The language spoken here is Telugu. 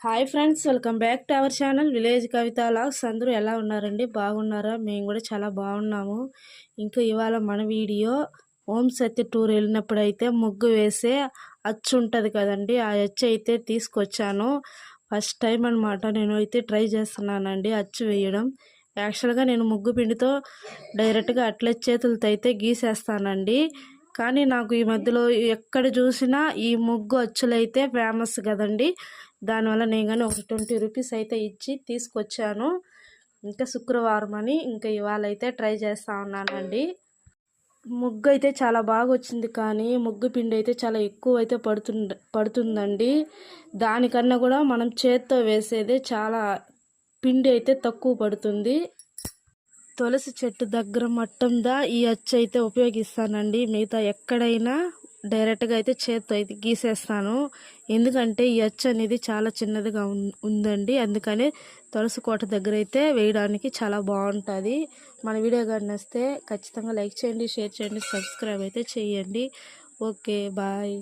Hi friends, welcome back to our channel village Kavitha logs. అందరూ ఎలా ఉన్నారండి? బాగున్నారా? మేము కూడా చాలా బాగున్నాము. ఇంకా ఇవాళ మన వీడియో ఓం సత్య టూర్ వెళ్ళినప్పుడు అయితే ముగ్గు వేసే అచ్చు ఉంటుంది కదండి, ఆ అచ్చు అయితే తీసుకొచ్చాను. ఫస్ట్ టైం అనమాట నేను అయితే ట్రై చేస్తున్నానండి అచ్చు వేయడం. యాక్చువల్గా నేను ముగ్గు పిండితో డైరెక్ట్గా అట్లే చేతులతో అయితే గీసేస్తానండి. కానీ నాకు ఈ మధ్యలో ఎక్కడ చూసినా ఈ ముగ్గు అచ్చులైతే ఫేమస్ కదండి. దానివల్ల నేను కానీ ఒక 20 రూపీస్ అయితే ఇచ్చి తీసుకొచ్చాను. ఇంకా శుక్రవారం అని ఇంకా ఇవాళ అయితే ట్రై చేస్తూ ఉన్నానండి. ముగ్గు అయితే చాలా బాగా వచ్చింది, కానీ ముగ్గు పిండి అయితే చాలా ఎక్కువ అయితే పడుతుందండి. దానికన్నా కూడా మనం చేత్తో వేసేదే చాలా పిండి అయితే తక్కువ పడుతుంది. తులసి చెట్టు దగ్గర మట్టందా ఈ అచ్చు అయితే ఉపయోగిస్తానండి. మిగతా ఎక్కడైనా డైరెక్ట్గా అయితే చేత్తో అయితే గీసేస్తాను. ఎందుకంటే ఈ అచ్చు అనేది చాలా చిన్నదిగా ఉందండి. అందుకని తులసి కోట దగ్గర అయితే వేయడానికి చాలా బాగుంటుంది. మన వీడియో కానీ నచ్చితే ఖచ్చితంగా లైక్ చేయండి, షేర్ చేయండి, సబ్స్క్రైబ్ అయితే చేయండి. Okay, bye.